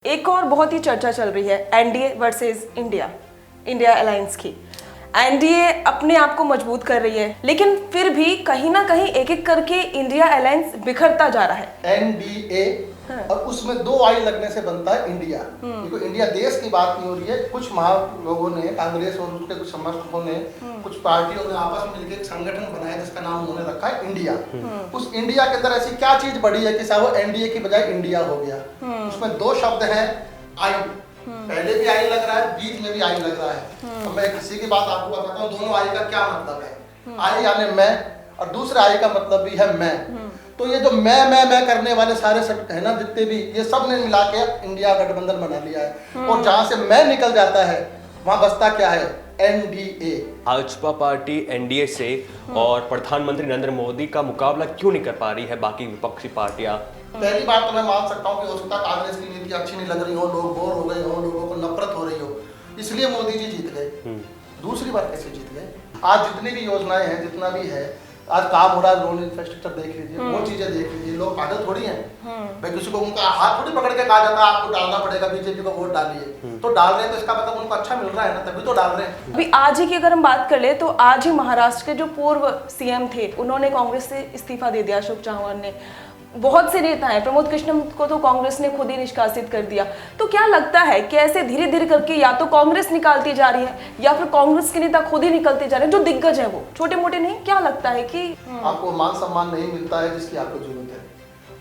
एक और बहुत ही चर्चा चल रही है एनडीए वर्सेस इंडिया अलायंस की। एनडीए अपने आप को मजबूत कर रही है, लेकिन फिर भी कहीं ना कहीं एक एक करके इंडिया अलायंस बिखरता जा रहा है। एनडीए और उसमें दो आई लगने से बनता है इंडिया। देखो इंडिया देश की बात नहीं हो रही है, कुछ महा लोगों ने, कांग्रेस और उसके कुछ समर्थकों ने, कुछ पार्टियों ने आपस में मिलकर एक संगठन बनाया जिसका नाम उन्होंने रखा है इंडिया। उस इंडिया के अंदर ऐसी क्या चीज बढ़ी है कि साहब वो एनडीए की बजाय इंडिया हो गया। उसमें दो शब्द हैं, आई, पहले भी आई लग रहा है, बीच में भी आई लग रहा है। तो मैं किसी की बात आपको बताता हूँ, दोनों आई का क्या मतलब है। आई यानी मैं, और दूसरा आई का मतलब भी है मैं। तो ये जो मैं करने वाले सारे है ना, जितने भी, ये सब ने मिला के इंडिया गठबंधन बना लिया है। और जहां से मैं निकल जाता है वहां बचता क्या है, एनडीए। भाजपा पार्टी एनडीए से और प्रधानमंत्री नरेंद्र मोदी का मुकाबला क्यों नहीं कर पा रही है बाकी विपक्षी पार्टियां? पहली बात तो मैं मान सकता हूँ कि हो सकता है कांग्रेस की नीति अच्छी नहीं लग रही हो, लोग बोर हो गए हो, लोगों को नफरत हो रही हो, इसलिए मोदी जी जीत गए। दूसरी बात कैसे जीत गए, आज जितनी भी योजनाएं हैं, जितना भी है आज काम हो रहा है, रोड इंफ्रास्ट्रक्चर देख लीजिए, वो चीजें देख लीजिए, लोग पागल थोड़ी हैं। भाई किसी को उनका हाथ थोड़ी पकड़ के कहा जाता है आपको डालना पड़ेगा बीजेपी को वोट डालिए, तो डाल रहे हैं तो इसका मतलब उनको अच्छा मिल रहा है ना, तभी तो डाल रहे हैं। अभी आज ही की अगर हम बात कर ले तो आज ही महाराष्ट्र के जो पूर्व सीएम थे उन्होंने कांग्रेस से इस्तीफा दे दिया, अशोक चव्हाण ने। बहुत से नेता हैं, प्रमोद कृष्णम को तो कांग्रेस ने खुद ही निष्कासित कर दिया। तो क्या लगता है कि ऐसे धीरे धीरे करके या तो कांग्रेस निकालती जा रही है या फिर कांग्रेस के नेता खुद ही निकलते जा रहे हैं, जो दिग्गज है वो छोटे मोटे नहीं? क्या लगता है कि आपको मान सम्मान नहीं मिलता है जिसकी आपको जरूरत है?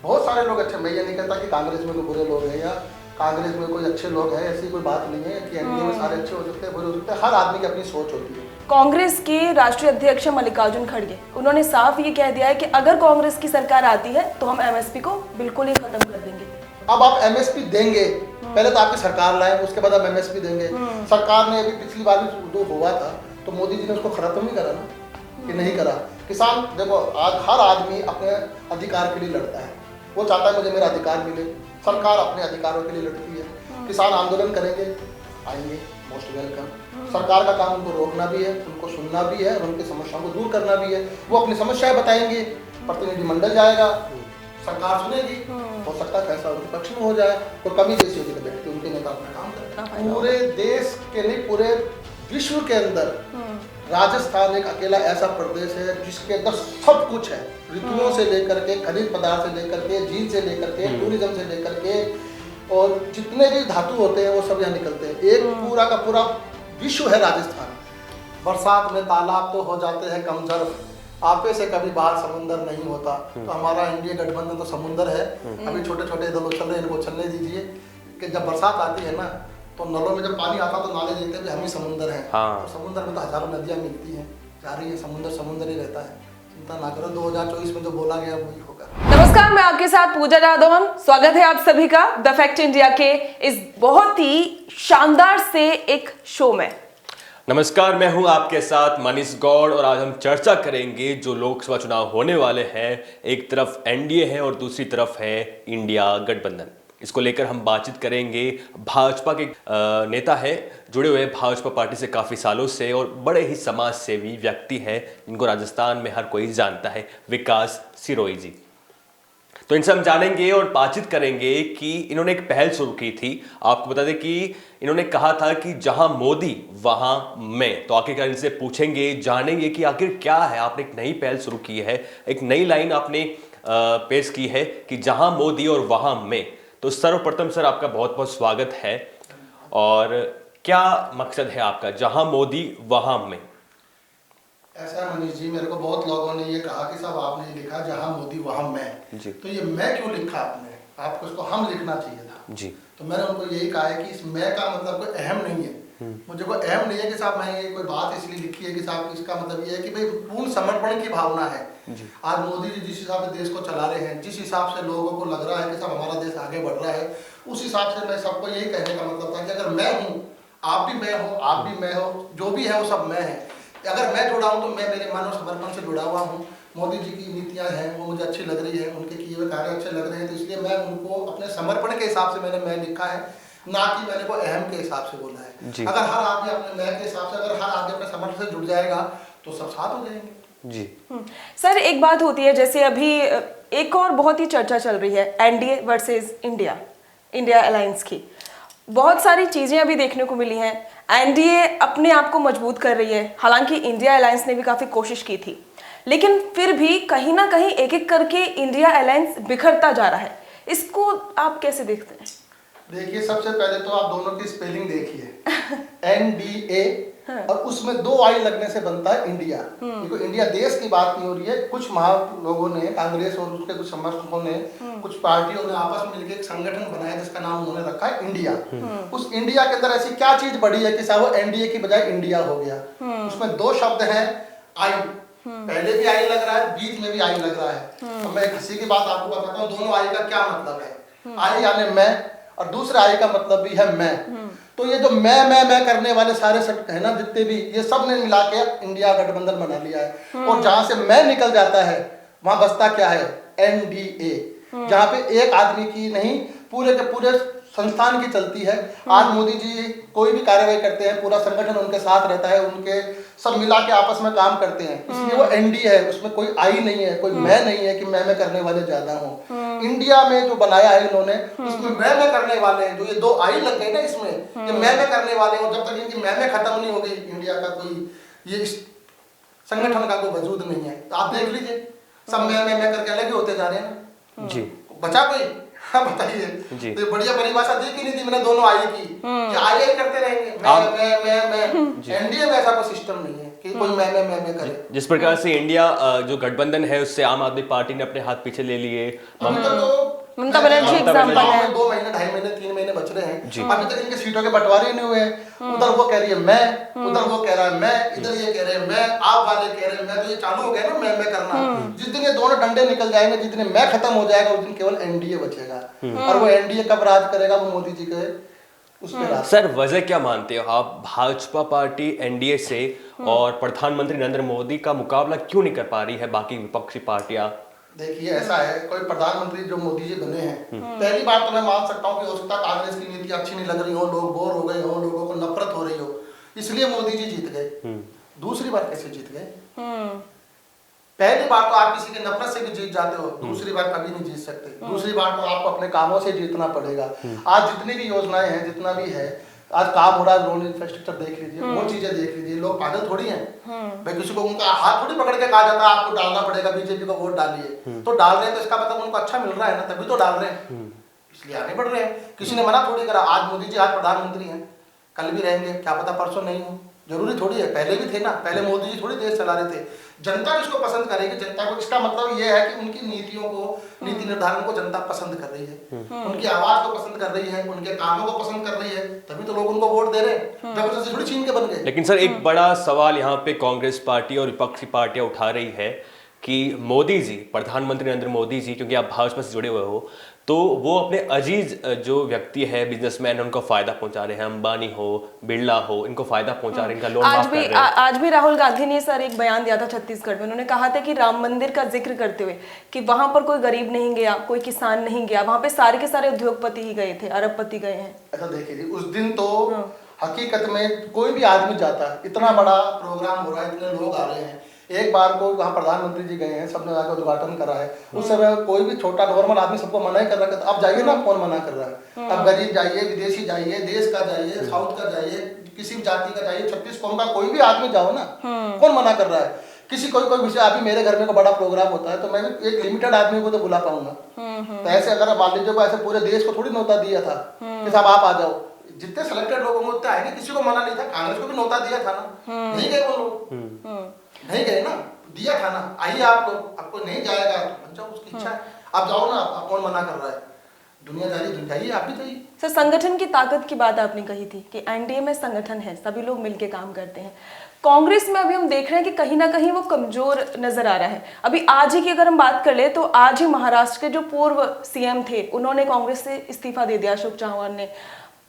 बहुत सारे लोग अच्छे, मैं ये नहीं कहता कि कांग्रेस में कोई बुरे लोग हैं या कांग्रेस में कोई अच्छे लोग हैं, ऐसी कोई बात नहीं है कि एनडीए में सारे अच्छे हो सकते हैं, बुरे हो सकते हैं। हर आदमी की अपनी सोच होती है। कांग्रेस के राष्ट्रीय अध्यक्ष मल्लिकार्जुन खड़गे उन्होंने साफ ये कह दिया है कि अगर कांग्रेस की सरकार आती है तो हम एमएसपी को बिल्कुल ही खत्म कर देंगे। अब आप एमएसपी देंगे, पहले तो आपकी सरकार लाए, उसके बाद आप एमएसपी देंगे। सरकार ने अभी पिछली बार भी जो हुआ था तो मोदी जी ने उसको खत्म नहीं करा ना, कि नहीं करा। किसान देखो, आज हर आदमी अपने अधिकार के लिए लड़ता है, वो चाहता है मुझे मेरा अधिकार मिले। सरकार अपने अधिकारों के लिए लड़ती है। किसान आंदोलन करेंगे, आएंगे, मोस्ट वेलकम। सरकार का काम उनको रोकना भी है, उनको सुनना भी है और उनकी समस्याओं को दूर करना भी है। वो अपनी समस्याएं बताएंगे, प्रतिनिधिमंडल जाएगा, सरकार सुनेगी, हो सकता है फैसला उनके पक्ष में हो जाए। तो कमी जैसी होगी तो बैठ के उनके नेता अपना काम करें। पूरे देश के नहीं, पूरे विश्व के अंदर राजस्थान एक अकेला ऐसा प्रदेश है जिसके अंदर सब कुछ है, ऋतुओं से लेकर के, खनिज पदार्थ से लेकर के, झील से लेकर के, टूरिज्म से लेकर के, और जितने भी धातु होते हैं वो सब यहाँ निकलते हैं। एक पूरा का पूरा विश्व है राजस्थान। बरसात में तालाब तो हो जाते हैं कमजोर, आपे से कभी बाहर समुंदर नहीं होता। तो हमारा इंडिया गठबंधन तो समुंदर है। अभी छोटे छोटे दल उछल रहे हैं, इनको उछलने दीजिए कि जब बरसात आती है ना तो नलों में जब पानी आता तो नाले देखते भी हम ही समुंदर हैं। तो समुंदर में तो हजारों नदियाँ मिलती हैं, जा रही है, समुंदर ही रहता है। चिंता ना करो, 2024 में जो बोला गया वही होगा। नमस्कार, मैं आपके साथ पूजा जाधव। स्वागत है आप सभी का द फैक्ट इंडिया के इस बहुत ही शानदार से एक शो में। नमस्कार, मैं हूं आपके साथ मनीष गौड़ और आज हम चर्चा करेंगे जो लोकसभा चुनाव होने वाले हैं। एक तरफ एनडीए है और दूसरी तरफ है इंडिया गठबंधन। इसको लेकर हम बातचीत करेंगे। भाजपा के नेता है, जुड़े हुए भाजपा पार्टी से काफ़ी सालों से और बड़े ही समाज सेवी व्यक्ति हैं, इनको राजस्थान में हर कोई जानता है, विकास सिरोही जी। तो इनसे हम जानेंगे और बातचीत करेंगे कि इन्होंने एक पहल शुरू की थी। आपको बता दें कि इन्होंने कहा था कि जहां मोदी वहां मैं। तो आखिरकार इनसे पूछेंगे, जानेंगे कि आखिर क्या है। आपने एक नई पहल शुरू की है, एक नई लाइन आपने पेश की है कि जहां मोदी और वहां मैं। तो सर्वप्रथम सर आपका बहुत बहुत स्वागत है। और क्या मकसद है आपका, जहां मोदी वहां मैं? ऐसा है मनीष जी, मेरे को बहुत लोगों ने ये कहा कि साहब आपने ये लिखा जहां मोदी वहां मैं जी। तो ये मैं क्यों लिखा आपने, आपको इसको हम लिखना चाहिए था जी। तो मैंने उनको यही कहा है कि इस मैं का मतलब कोई अहम नहीं है। मुझे कोई अहम नहीं है कि साहब मैं ये कोई बात इसलिए लिखी है कि साहब इसका मतलब ये है कि भाई पूर्ण समर्पण की भावना है जी। आज मोदी जी जिस हिसाब से देश को चला रहे हैं, जिस हिसाब से लोगों को लग रहा है कि साहब हमारा देश आगे बढ़ रहा है, उस हिसाब से मैं सबको यही कहने का मतलब था कि अगर मैं हूँ, आप भी मैं हो, आप भी मैं हो, जो भी है वो सब मैं है। अगर मैं जुड़ा हूँ तो मैं मेरे मन और समर्पण से जुड़ा हुआ हूँ। मोदी जी की नीतियाँ हैं वो मुझे अच्छी लग रही है, उनके किए हुए कार्य अच्छे लग रहे हैं, तो इसलिए मैं उनको अपने समर्पण के हिसाब से मैंने मैं लिखा है, ना कि मैंने को अहम के हिसाब से बोला है। अगर हर आदमी अपने मैं के हिसाब से, अगर हर आदमी अपने समर्पण से जुड़ जाएगा तो सब साथ हो जाएंगे जी। सर एक बात होती है, जैसे अभी एक और बहुत ही चर्चा चल रही है एनडीए वर्सेस इंडिया अलायंस की। बहुत सारी चीजें अभी देखने को मिली हैं। एनडीए अपने आप को मजबूत कर रही है, हालांकि इंडिया अलायंस ने भी काफी कोशिश की थी, लेकिन फिर भी कहीं ना कहीं एक एक करके इंडिया अलायंस बिखरता जा रहा है। इसको आप कैसे देखते हैं? देखिए, सबसे पहले तो आप दोनों की स्पेलिंग देखिए NDA और उसमें 2 आई लगने से बनता है इंडिया। देखो, इंडिया देश की बात नहीं हो रही है। कुछ महान लोगों ने, कांग्रेस और उसके कुछ समर्थकों ने, कुछ पार्टियों ने आपस में मिलकर एक संगठन बनाया जिसका नाम उन्होंने रखा है इंडिया। उस इंडिया के अंदर ऐसी क्या चीज बढ़ी है कि साहब वो एनडीए की बजाय इंडिया हो गया? उसमें 2 शब्द हैं, आई। पहले भी आई लग रहा है, बीच में भी आई लग रहा है। तो मैं किसी की बात आपको बताता हूँ, दोनों आई का क्या मतलब है। आई यानी मैं, और दूसरा आई का मतलब भी है मैं। तो ये जो मैं करने वाले सारे शब्द है ना, जितने भी, ये सब ने मिला के इंडिया गठबंधन बना लिया है। और जहां से मैं निकल जाता है वहां बचता क्या है? एनडीए, जहां पे एक आदमी की नहीं, पूरे के पूरे संस्थान की चलती है। आज मोदी जी कोई भी कार्रवाई करते हैं, पूरा संगठन उनके साथ रहता है, उनके सब मिला के आपस में काम करते हैं। इसलिए वो एनडीए है, उसमें कोई आई नहीं है, कोई मैं नहीं है कि मैं करने वाले ज्यादा हूँ। इंडिया में जो बनाया है इन्होंने, उसमें मैं करने वाले हैं। जो ये 2 आई लग गए ना इसमें, ये मैं करने वाले हैं। जब तक इनकी मैं खत्म नहीं होगी, इंडिया का कोई ये संगठन का कोई वजूद नहीं है। तो आप देख लीजिए, सब मैं करके अलग ही होते जा रहे हैं जी। बचा कोई? हाँ, बताइए। तो बढ़िया परिभाषा दी कि नहीं दी मैंने दोनों आई की, कि आई करते रहेंगे। मैं एनडीए में ऐसा कोई सिस्टम नहीं है कि कोई मैं करे। जिस प्रकार से इंडिया जो गठबंधन है उससे आम आदमी पार्टी ने अपने हाथ पीछे ले लिए। ममता बनर्जी एग्जाम्पल है। 2 महीने, 2.5 महीने, 3 महीने बच रहे हैं, अभी तक इनके सीटों के बंटवारे नहीं हुए हैं। उधर वो कह रही है मैं, उधर वो कह रहा है मैं, इधर ये कह रहे हैं मैं, आप वाले कह रहे हैं मैं। तो ये चालू हो गया ना मैं करना। जिस दिन ये दोनों डंडे निकल जाएंगे, जिस दिन मैं खत्म हो जाएगा, उस दिन केवल एनडीए बचेगा। और वो एनडीए कब राज करेगा? वो मोदी जी के उस पे राज। सर, वजह क्या मानते हो आप? भाजपा पार्टी एनडीए से और प्रधानमंत्री नरेंद्र मोदी का मुकाबला क्यों नहीं कर पा रही है बाकी विपक्षी पार्टियां? देखिए, ऐसा है, कोई प्रधानमंत्री जो मोदी जी बने हैं, पहली बात तो मैं मान सकता हूँ कि हो सकता है कांग्रेस की नीति अच्छी नहीं लग रही हो, लोग बोर हो गए हो, लोगों को नफरत हो रही हो, इसलिए मोदी जी जीत गए। दूसरी बार कैसे जीत गए? पहली बार तो आप किसी की नफरत से भी जीत जाते हो, दूसरी बार कभी नहीं जीत सकते। दूसरी बार तो आपको अपने कामों से जीतना पड़ेगा। आज जितनी भी योजनाएं हैं, जितना भी है, आज काम हो रहा है, रोड इंफ्रास्ट्रक्चर देख लीजिए, वो चीजें देख लीजिए। लोग पागल थोड़ी हैं भाई, किसी को उनका हाथ थोड़ी पकड़ के कहा जाता है आपको डालना पड़ेगा, बीजेपी को वोट डालिए। तो डाल रहे हैं तो इसका मतलब उनको अच्छा मिल रहा है ना, तभी तो डाल रहे हैं, इसलिए आगे बढ़ रहे हैं। किसी ने मना थोड़ी करा। आज मोदी जी आज प्रधानमंत्री हैं, कल भी रहेंगे, क्या पता परसों नहीं हो, जरूरी थोड़ी है। पहले भी थे ना, पहले मोदी जी थोड़ी देश चला रहे थे। जनता जिसको पसंद करेगी, जनता को, इसका मतलब ये है कि उनकी नीतियों को, नीति निर्धारण को जनता पसंद कर रही है, उनकी आवाज को पसंद कर रही है, उनके कामों को पसंद कर रही है, तभी तो लोग उनको वोट दे रहे हैं। जबरदस्ती थोड़ी छीन के बन गए। लेकिन सर, एक बड़ा सवाल यहाँ पे कांग्रेस पार्टी और विपक्षी पार्टियां उठा रही है कि मोदी जी, प्रधानमंत्री नरेंद्र मोदी जी, क्योंकि आप भाजपा से जुड़े हुए हो, तो वो अपने अजीज जो व्यक्ति है, बिजनेसमैन है, उनको फायदा पहुंचा रहे हैं। अंबानी हो, बिरला हो, इनको फायदा पहुंचा रहे हैं, इनका लोन माफ कर रहे हैं। आज भी राहुल गांधी ने सर एक बयान दिया था छत्तीसगढ़ में। उन्होंने कहा था कि राम मंदिर का जिक्र करते हुए कि वहां पर कोई गरीब नहीं गया, कोई किसान नहीं गया, वहां पे सारे के सारे उद्योगपति ही गए थे, अरबपति गए हैं। ऐसा देखिए, उस दिन तो हकीकत में कोई भी आदमी जाता है, इतना बड़ा प्रोग्राम हो रहा है, इतने लोग आ रहे हैं, एक बार को वहाँ प्रधानमंत्री जी गए हैं, सबने जाकर उद्घाटन करा है। उस समय कोई भी छोटा नॉर्मल आदमी सबको मना ही कर रहा है। अब जाइए ना, कौन मना कर रहा है? अब गरीब जाइए, विदेशी जाइए, देश का जाइए, साउथ का जाइए, किसी भी जाति का जाइए, 36 कौम का कोई भी आदमी जाओ ना, कौन मना कर रहा है? किसी कोई विषय, अभी मेरे घर में कोई बड़ा प्रोग्राम होता है तो मैं एक लिमिटेड आदमी को तो बुला पाऊंगा। तो ऐसे अगर मान लीजिए को ऐसे पूरे देश को थोड़ी न्योता दिया था कि साहब आप आ जाओ, जितने सिलेक्टेड लोगों को उतने आएंगे, किसी को मना नहीं था। कांग्रेस को भी न्योता दिया था ना, नहीं गए वो लोग, नहीं गए ना, दिया था ना, आइए आप लोग, आपको नहीं जाएगा तो जाओ, उसकी इच्छा है, आप जाओ ना, आप कौन मना कर रहा है? दुनियादारी जाइए, आप भी जाइए। सर, संगठन की ताकत की बात आपने कही थी कि एनडीए में संगठन है, सभी लोग मिलकर काम करते हैं। कांग्रेस में अभी हम देख रहे हैं कि कहीं ना कहीं वो कमजोर नजर आ रहा है। अभी आज ही की अगर हम बात कर ले तो आज ही महाराष्ट्र के जो पूर्व सीएम थे, उन्होंने कांग्रेस से इस्तीफा दे दिया, अशोक चव्हाण ने।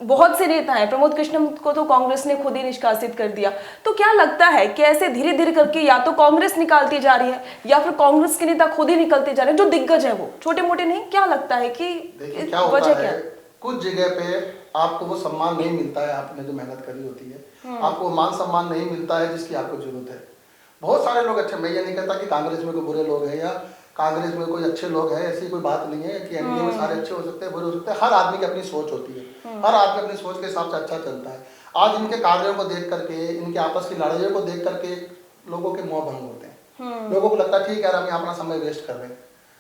बहुत से नेता हैं, प्रमोद कृष्णम को तो कांग्रेस ने खुद ही निष्कासित कर दिया। तो क्या लगता है कि ऐसे धीरे धीरे करके या तो कांग्रेस निकालती जा रही है या फिर कांग्रेस के नेता खुद ही निकलते जा रहे हैं, जो दिग्गज है वो, छोटे मोटे नहीं? क्या लगता है कि वजह क्या है? कुछ जगह पे आपको वो सम्मान नहीं मिलता है, आपने जो मेहनत करी होती है, आपको मान सम्मान नहीं मिलता है जिसकी आपको जरूरत है। बहुत सारे लोग अच्छे, मैं ये नहीं कहता कि कांग्रेस में कोई बुरे लोग हैं या कांग्रेस में कोई अच्छे लोग हैं, ऐसी कोई बात नहीं है कि एनडीए में सारे अच्छे हो सकते हैं, बुरे हो सकते हैं। हर आदमी की अपनी सोच होती है, हर आदमी अपनी सोच के हिसाब से अच्छा चलता है। आज इनके कार्यों को देख करके, इनके आपस की लड़ाइयों को देख करके लोगों के मोह भंग होते हैं। लोगों को लगता है ठीक है यार, हम यहाँ अपना समय वेस्ट कर रहे हैं।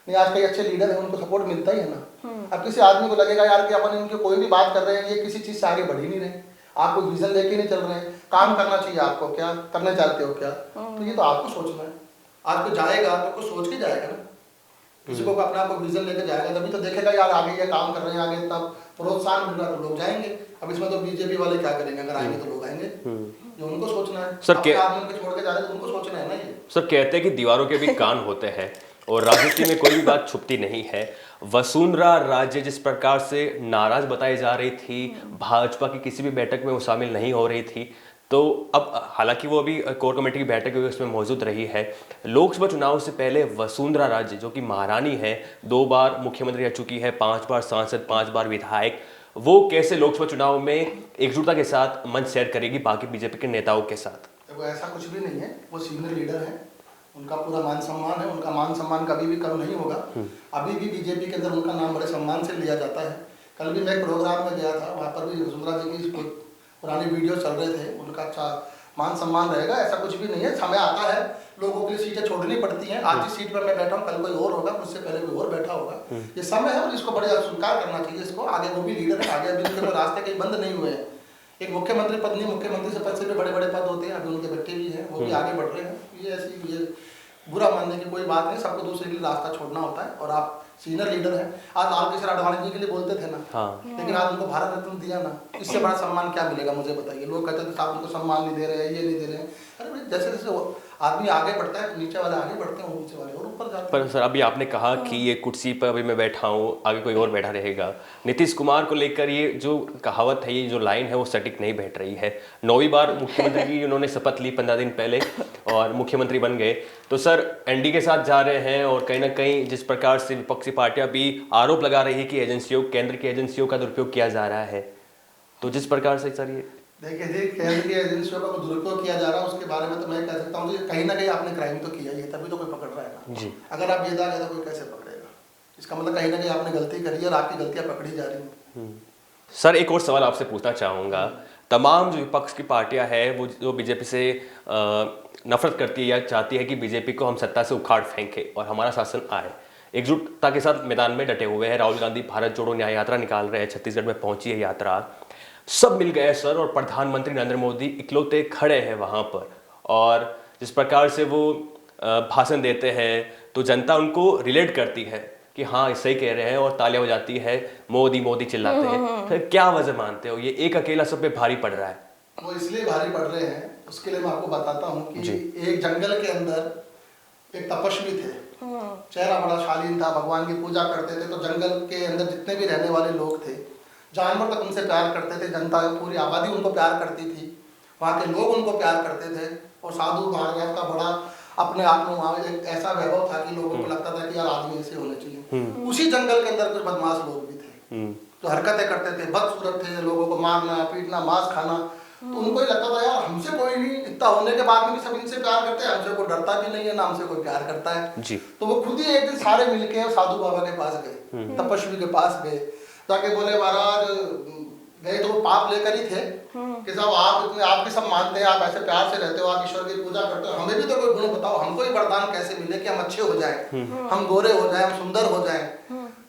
नहीं, आज कई अच्छे लीडर हैं, उनको सपोर्ट मिलता ही है ना। अब किसी आदमी को लगेगा यार कि अपन इनके कोई भी बात कर रहे हैं, ये किसी चीज़ से आगे बढ़ ही नहीं रहे, आप कोई विजन लेके नहीं चल रहे हैं, काम करना चाहिए आपको, क्या करना चाहते हो क्या, तो ये तो आपको सोचना है। आज तो जाएगा तो कुछ सोच के जाएगा ना, किसी को अपना कोई विजन लेके जाएगा तभी तो देखेगा यार आगे ये काम कर रहे हैं, आगे इतना प्रोत्साहन मिल रहा है तो लोग जाएंगे। अब इसमें तो बीजेपी वाले क्या करेंगे, अगर आएंगे तो लोग आएंगे, जो उनको सोचना है। सर, अपने आदमी को छोड़ के जा रहे हैं तो उनको सोचना है ना। ये सर कहते हैं कि दीवारों के भी कान होते हैं और राजनीति में कोई भी बात छुपती नहीं है। वसुंधरा राजे जिस प्रकार से नाराज बताई जा रही थी, भाजपा की किसी भी बैठक में वो शामिल नहीं हो रही थी, तो अब हालांकि वो अभी कोर कमेटी की बैठक हुई उसमें मौजूद रही है। लोकसभा चुनाव से पहले वसुंधरा राजे जो कि महारानी है, 2 बार मुख्यमंत्री रह चुकी है, 5 बार सांसद, 5 बार विधायक, वो कैसे लोकसभा चुनाव में एकजुटता के साथ मंच शेयर करेगी बाकी बीजेपी के नेताओं के साथ? देखो ऐसा कुछ भी नहीं है, वो सीनियर लीडर है, उनका पूरा मान सम्मान है, उनका मान सम्मान कभी भी कम नहीं होगा। अभी भी बीजेपी के अंदर उनका नाम बड़े सम्मान से लिया जाता है। कल भी मैं एक प्रोग्राम में गया था, वहाँ पर भी वसुंधरा जी की पुरानी वीडियो चल रहे थे, उनका अच्छा मान सम्मान रहेगा, ऐसा कुछ भी नहीं है। समय आता है, लोगों के लिए सीटें छोड़नी पड़ती हैं। आज जिस सीट पर मैं बैठा हूँ कल कोई और होगा, मुझसे पहले कोई और बैठा होगा, ये समय है और इसको बड़े स्वीकार करना चाहिए। इसको आगे वो भी लीडर है, आगे अभी उनके कोई रास्ते कहीं बंद नहीं हुए हैं। एक मुख्यमंत्री पद नहीं, मुख्यमंत्री से पद से भी बड़े बड़े पद होते हैं, अभी उनके बच्चे भी हैं, वो भी आगे बढ़ रहे हैं। ये ऐसी ये बुरा मानने की कोई बात नहीं, सबको दूसरे के लिए रास्ता छोड़ना होता है। और आप सीनियर लीडर हैं, आज लाल कृष्ण आडवाणी जी के लिए बोलते थे ना, हाँ। लेकिन आज उनको भारत रत्न दिया ना, इससे बड़ा सम्मान क्या मिलेगा मुझे बताइए। लोग कहते थे साहब उनको सम्मान नहीं दे रहे हैं, ये नहीं दे रहे हैं। अरे भाई जैसे जैसे आदमी आगे बढ़ता है, नीचे वाले आगे बढ़ते हैं, नीचे वाले और ऊपर जाते हैं। पर सर अभी आपने कहा कि ये कुर्सी पर अभी मैं बैठा हूँ, आगे कोई और बैठा रहेगा। नीतीश कुमार को लेकर ये जो कहावत है, ये जो लाइन है, वो सटीक नहीं बैठ रही है। 9वीं बार मुख्यमंत्री की उन्होंने शपथ ली 15 दिन पहले और मुख्यमंत्री बन गए, तो सर एनडीए के साथ जा रहे हैं और कहीं ना कहीं जिस प्रकार से विपक्षी पार्टियां भी आरोप लगा रही है कि एजेंसियों, केंद्र की एजेंसियों का दुरुपयोग किया जा रहा है, तो जिस प्रकार से सर ये देखिए जी, केंद्र की एजेंसियों का दुरुपयोग किया जा रहा है, उसके बारे में तो मैं कह सकता हूँ कि कहीं ना कहीं आपने क्राइम तो किया ही है, तभी तो कोई पकड़ रहा है ना जी। अगर आप बेदाग है तो कोई कैसे पकड़ेगा? इसका मतलब कहीं ना कहीं आपने गलती करी है और आपकी गलतियां पकड़ी जा रही हैं। सर एक और सवाल आपसे पूछना चाहूँगा, तमाम जो विपक्ष की पार्टियां हैं वो जो बीजेपी से नफरत करती है या चाहती है कि बीजेपी को हम सत्ता से उखाड़ फेंके और हमारा शासन आए, एकजुटता के साथ मैदान में डटे हुए हैं। राहुल गांधी भारत जोड़ो न्याय यात्रा निकाल रहे हैं, छत्तीसगढ़ में पहुंची है यात्रा, सब मिल गए सर, और प्रधानमंत्री नरेंद्र मोदी इकलौते खड़े हैं वहां पर, और जिस प्रकार से वो भाषण देते हैं तो जनता उनको रिलेट करती है कि हाँ सही कह रहे हैं और तालियां बजाती है, मोदी मोदी चिल्लाते हैं। फिर क्या वजह मानते हो ये एक अकेला सब पे भारी पड़ रहा है? वो इसलिए भारी पड़ रहे हैं, उसके लिए मैं आपको बताता हूँ कि एक जंगल के अंदर एक तपस्वी थे, चेहरा बड़ा शालीन था, भगवान की पूजा करते थे। तो जंगल के अंदर जितने भी रहने वाले लोग थे, जानवर तक उनसे प्यार करते थे, जनता पूरी आबादी उनको प्यार करती थी, वहाँ के लोग उनको प्यार करते थे। और साधु महाराज का बड़ा अपने आप में वहाँ एक ऐसा वैभव था कि लोगों को लगता था कि यार आदमी ऐसे होने चाहिए। उसी जंगल के अंदर कुछ बदमाश लोग भी थे जो हरकतें करते थे, बदसूरत थे, लोगों को मारना पीटना, मांस खाना। तो उनको ही लगता था यार हमसे कोई नहीं, इतना होने के बाद में भी सब इनसे प्यार करते हैं, हमसे कोई डरता भी नहीं है, ना हमसे कोई प्यार करता है जी। तो वो खुद ही एक दिन सारे मिलके साधु बाबा के पास गए, तपस्वी के पास गए, जाके बोले महाराज, गए तो वो पाप लेकर ही थे कि साहब आप इतने आपके सब मानते हैं, आप ऐसे प्यार से रहते हो, आप ईश्वर की पूजा करते हो, हमें भी तो कोई गुण बताओ, हमको ही वरदान कैसे मिले कि हम अच्छे हो जाएं, हम गोरे हो जाएं, हम सुंदर हो जाएं।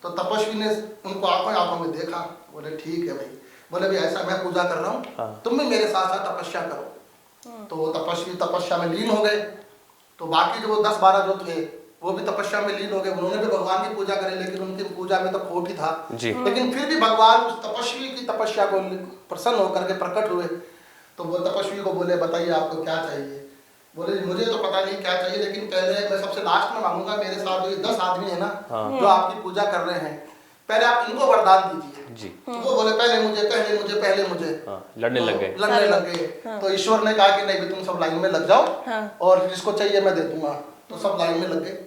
तो तपस्वी ने उनको आंखों में देखा, बोले ठीक है भाई, बोले भी ऐसा मैं पूजा कर रहा हूँ, तुम भी मेरे साथ साथ तपस्या करो। तो वो तपस्वी तपस्या में लीन हो गए। तो बाकी जो 10-12 जो थे वो भी तपस्या में लीन हो गए, उन्होंने भी भगवान की पूजा करी, लेकिन उनकी पूजा में तो खोट ही था। लेकिन फिर भी भगवान उस तपस्वी की तपस्या को प्रसन्न होकर के प्रकट हुए। तो वो तपस्वी को बोले बताइए आपको क्या चाहिए? बोले मुझे तो पता नहीं क्या चाहिए, लेकिन पहले मैं सबसे लास्ट में मांगूंगा, मेरे साथ जो 10 आदमी है ना जो आपकी पूजा कर रहे हैं, पहले आप इनको वरदान दीजिए जी। तो वो बोले पहले मुझे लड़ने लग गए। तो ईश्वर ने कहा कि नहीं तुम सब लाइन में लग जाओ और जिसको चाहिए मैं दे दूंगा। तो सब लाइन में लग गए।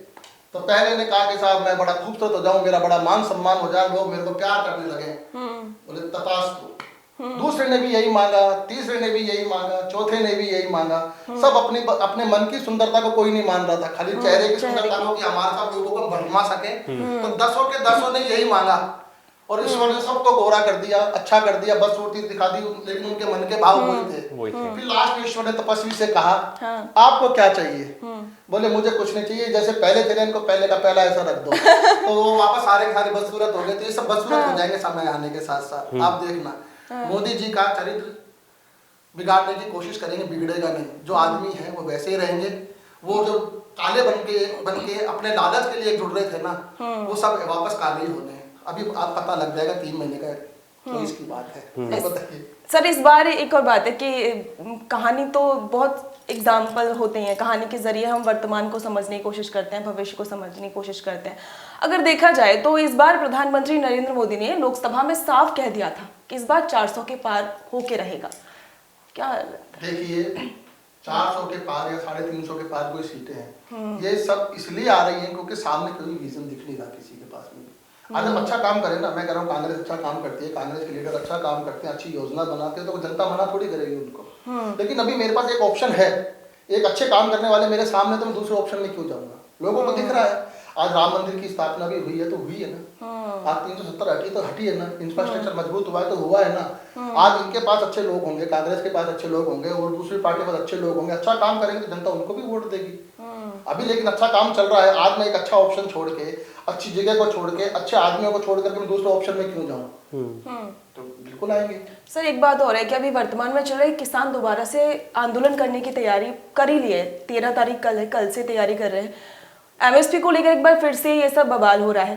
तो पहले ने कहा कि साहब मैं बड़ा खूबसूरत हो जाऊं, मेरा बड़ा मान सम्मान हो जाए, लोग मेरे को प्यार करने लगे। बोले तथास्तु। दूसरे ने भी यही मांगा, तीसरे ने भी यही मांगा, चौथे ने भी यही मांगा। सब अपने मन की सुंदरता को कोई नहीं मान रहा था, खाली चेहरे की सुंदरता को कि हमारे साथ लोगों को भरमा सके। तो दसों के दसों ने यही मांगा और ईश्वर ने सबको गोरा कर दिया, अच्छा कर दिया, बस सूरती दिखा दी, लेकिन उनके मन के भाव वही थे। फिर लास्ट में ईश्वर ने तपस्वी से कहा, आपको क्या चाहिए? बोले मुझे कुछ नहीं चाहिए, जैसे पहले थे इनको पहले का पहला ऐसा रख दो। तो वो वापस सारे बदसूरत हो गए। तो ये सब बदसूरत हो जाएंगे समय आने के साथ साथ। आप देखना मोदी जी का चरित्र बिगाड़ने की कोशिश करेंगे, बिगड़ेगा नहीं। जो आदमी है वो वैसे ही रहेंगे। वो जो काले बन के अपने लालच के लिए जुड़ रहे थे ना, वो सब वापस काले ही होने हैं। अभी आप पता लग जाएगा 3 महीने का तो इसकी बात है। बताइए सर, इस बार एक और बात है कि कहानी तो बहुत एग्जाम्पल होते हैं, कहानी के जरिए हम वर्तमान को समझने की कोशिश करते हैं, भविष्य को समझने की कोशिश करते हैं। अगर देखा जाए तो इस बार प्रधानमंत्री नरेंद्र मोदी ने लोकसभा में साफ कह दिया था कि इस बार 400 के पार होके रहेगा। क्या देखिए 400 के पार या 350 के पार कोई सीटें हैं, ये सब इसलिए आ रही हैं क्योंकि सामने कोई विजन दिख नहीं रहा किसी के पास में। आज हम अच्छा काम करें ना, मैं कह रहा हूँ कांग्रेस अच्छा काम करती है, कांग्रेस के लीडर अच्छा काम करते हैं, अच्छी योजना बनाते हैं, तो जनता मना थोड़ी करेगी उनको। लेकिन अभी मेरे पास एक ऑप्शन है, एक अच्छे काम करने वाले मेरे सामने, तो मैं दूसरे ऑप्शन में क्यों जाऊंगा? लोगों को दिख रहा है। आज राम मंदिर की स्थापना भी हुई है तो हुई है ना, आज 370 हटी तो हटी है ना, इंफ्रास्ट्रक्चर मजबूत हुआ है तो हुआ है ना। आज इनके पास अच्छे लोग होंगे, कांग्रेस के पास अच्छे लोग होंगे और दूसरी पार्टी के पास अच्छे लोग होंगे, अच्छा काम करेंगे तो जनता उनको भी वोट देगी। अभी लेकिन अच्छा काम चल रहा है, आज मैं एक अच्छा ऑप्शन छोड़ के, अच्छी जगह को छोड़ के, अच्छे आदमियों को छोड़ करके मैं दूसरे ऑप्शन में क्यों जाऊं? तो बिल्कुल आएंगे। सर, एक बात और है कि अभी वर्तमान में चल रहे किसान दोबारा से आंदोलन करने की तैयारी कर ही ली है। 13 तारीख कल है, कल से तैयारी कर रहे हैं। एमएसपी को लेकर एक बार फिर से ये सब बवाल हो रहा है।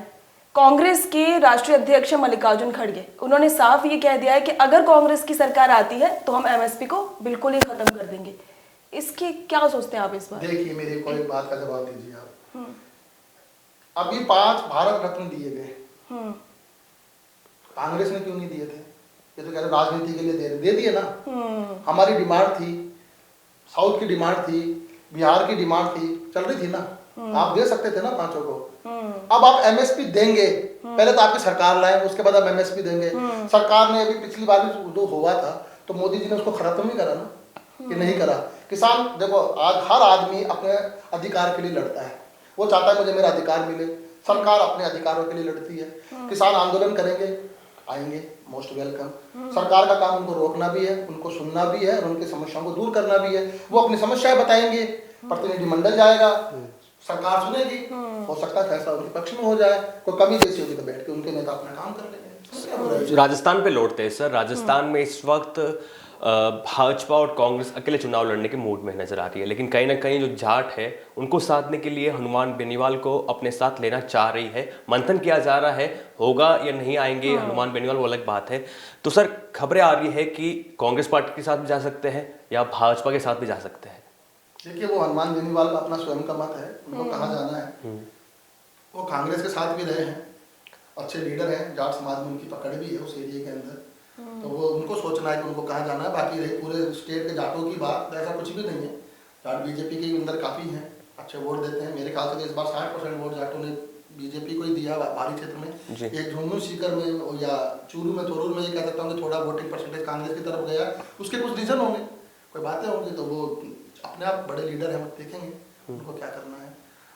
कांग्रेस के राष्ट्रीय अध्यक्ष मल्लिकार्जुन खड़गे, उन्होंने साफ ये कह दिया है कि अगर कांग्रेस की सरकार आती है तो हम एमएसपी को बिल्कुल ही खत्म कर देंगे। इसकी क्या सोचते हैं आप इस बार? देखिए मेरे को एक बात का जवाब दीजिए आप। अभी 5 भारत रत्न दिए गए, कांग्रेस ने क्यों नहीं दिए थे? ये तो कह रहे राजनीति के लिए दे दिए ना। हमारी डिमांड थी, साउथ की डिमांड थी, बिहार की डिमांड थी, चल रही थी ना, आप दे सकते थे ना 5 को। अब आप एमएसपी देंगे, पहले तो आपकी सरकार लाए, उसके बाद आप एमएसपी देंगे। सरकार ने अभी पिछली बार भी जो हुआ था तो मोदी जी ने उसको खत्म नहीं करा ना, कि नहीं करा। किसान देखो, आज हर आदमी अपने अधिकार के लिए लड़ता है, वो चाहता है मुझे मेरा अधिकार मिले। सरकार अपने अधिकारों के लिए लड़ती है। किसान आंदोलन करेंगे, आएंगे, मोस्ट वेलकम। सरकार का काम उनको रोकना भी है, उनको सुनना भी है और उनकी समस्याओं को दूर करना भी है। वो अपनी समस्याएं बताएंगे, प्रतिनिधिमंडल जाएगा, सरकार सुनेगी, हो सकता है फैसला उनके पक्ष में हो जाए। कोई कमी जैसी होगी तो बैठ के उनके नेता अपना काम कर लेंगे। राजस्थान पे लौटते हैं सर। राजस्थान में इस वक्त भाजपा और कांग्रेस अकेले चुनाव लड़ने के मूड में नजर आ रही है, लेकिन कहीं ना कहीं जो जाट है उनको साधने के लिए हनुमान बेनीवाल को अपने साथ लेना चाह रही है। मंथन किया जा रहा है, होगा या नहीं आएंगे हनुमान बेनीवाल वो अलग बात है। तो सर खबरें आ रही है कि कांग्रेस पार्टी के साथ भी जा सकते हैं या भाजपा के साथ भी जा सकते हैं। देखिए वो हनुमान बेनीवाल का अपना स्वयं का मत है, उनको कहाँ जाना है। वो कांग्रेस के साथ भी रहे हैं, अच्छे लीडर हैं, जाट समाज में उनकी पकड़ भी है उस एरिया के अंदर, तो वो उनको सोचना है कि उनको कहाँ जाना है। बाकी रही पूरे स्टेट के जाटों की बात, ऐसा कुछ भी नहीं है। जाट बीजेपी के अंदर काफ़ी हैं, अच्छे वोट देते हैं। मेरे ख्याल से इस बार 60% वोट जाटों ने बीजेपी को ही दिया बाहरी क्षेत्र में। एक झुंझुनू सीकर में या चूरू में, थोरूर में ये कह सकता हूँ कि थोड़ा वोटिंग परसेंटेज कांग्रेस की तरफ गया। उसके कुछ रीजन होंगे, कोई बातें होंगी, तो वो अपने आप बड़े लीडर हैं, देखेंगे उनको क्या करना है।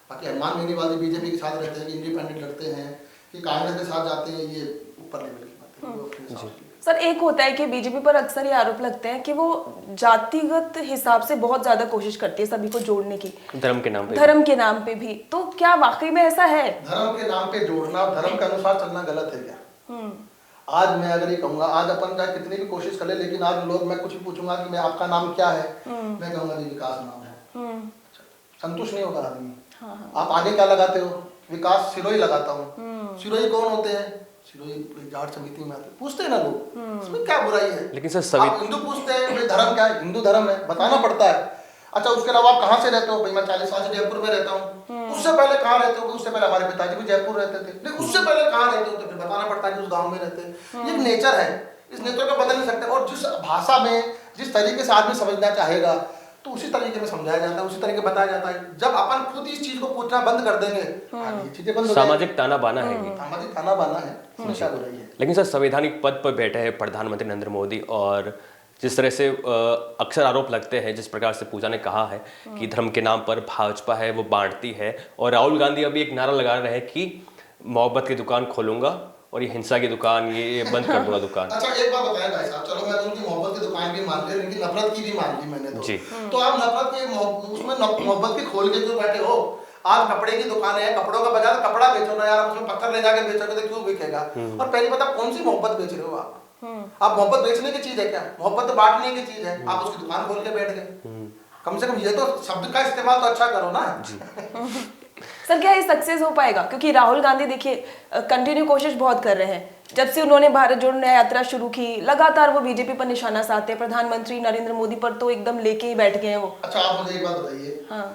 बाकी हनुमान बेनीवाल बीजेपी के साथ रहते हैं कि इंडिपेंडेंट लड़ते हैं कि कांग्रेस के साथ जाते हैं, ये ऊपर लेवल की बात है। सर, एक होता है कि बीजेपी पर अक्सर ये आरोप लगते हैं कि वो जातिगत हिसाब से बहुत ज्यादा कोशिश करती है सभी को जोड़ने की, धर्म के नाम पे भी। तो क्या वाकई में ऐसा है? धर्म के नाम पे जोड़ना, धर्म के अनुसार चलना गलत है क्या? आज मैं अगर ये कहूंगा, आज अपन चाहे कितनी भी कोशिश कर ले, लेकिन आज लोग, मैं कुछ भी पूछूंगा कि मैं आपका नाम क्या है, मैं कहूंगा जी विकास नाम है, संतुष्ट नहीं होगा आदमी। आप आगे क्या लगाते हो? विकास सिरोही लगाता हूँ। सिरोही कौन होते हैं? सिरोही जाट समिति में आते, पूछते हैं ना लोग, इसमें क्या बुराई है? लेकिन सर आप हिंदू पूछते हैं, भाई धर्म क्या है? हिंदू धर्म है, बताना पड़ता है। अच्छा, उसके अलावा आप कहाँ से रहते हो? भाई मैं 40 साल से जयपुर में रहता हूँ। उससे पहले कहाँ रहते हो? उससे पहले हमारे पिताजी भी जयपुर रहते थे। लेकिन उससे पहले कहाँ रहते हो? तो फिर बताना पड़ता है कि उस गाँव में रहते हैं। ये नेचर है, इस नेचर को बदल नहीं सकते। और जिस भाषा में, जिस तरीके से आदमी समझना चाहेगा, तो उसी तरीके में समझाया जाता है, उसी तरीके बताया जाता है। जब अपन खुद इस चीज को पूछना बंद कर देंगे, ये चीजें बंद हो जाएंगी। सामाजिक ताना बाना है ये। सामाजिक ताना बाना है, समस्या हो रही है। लेकिन सर, संवैधानिक पद पर बैठे हैं प्रधानमंत्री नरेंद्र मोदी, और जिस तरह से अक्सर आरोप लगते हैं, जिस प्रकार से पूजा ने कहा है कि धर्म के नाम पर भाजपा है वो बांटती है, और राहुल गांधी अभी एक नारा लगा रहे हैं कि मोहब्बत की दुकान खोलूंगा और ये हिंसा की दुकान ये बंद कर दूंगा दुकान। अच्छा एक बात बताएं भाई साहब, चलो मैं उनकी मोहब्बत की दुकान भी मान ली, उनकी नफरत की भी मान ली मैंने तो। जी। तो आप नफरत की उसमें मोहब्बत की खोल के क्यों बैठे हो? आज कपड़े की दुकान है, कपड़ों का बाजार, कपड़ा बेचो ना यार, उसमें पत्थर ले जाके बेचोगे तो क्यों बिकेगा? और पहली बात, आप कौन सी मोहब्बत बेच रहे हो? आप मोहब्बत बेचने की चीज है क्या? मोहब्बत तो बांटने की चीज है। आप उसकी दुकान खोल के बैठ गए। कम से कम ये तो शब्द का इस्तेमाल तो अच्छा करो ना। सर क्या ये सक्सेस हो पाएगा? क्योंकि राहुल गांधी देखिए कंटिन्यू कोशिश बहुत कर रहे हैं। जब से उन्होंने भारत जोड़ो न्याय यात्रा शुरू की, लगातार वो बीजेपी पर निशाना साधते हैं। प्रधानमंत्री नरेंद्र मोदी पर तो एकदम लेके ही बैठ गए हैं वो। अच्छा आप मुझे एक बात बताइए, हाँ,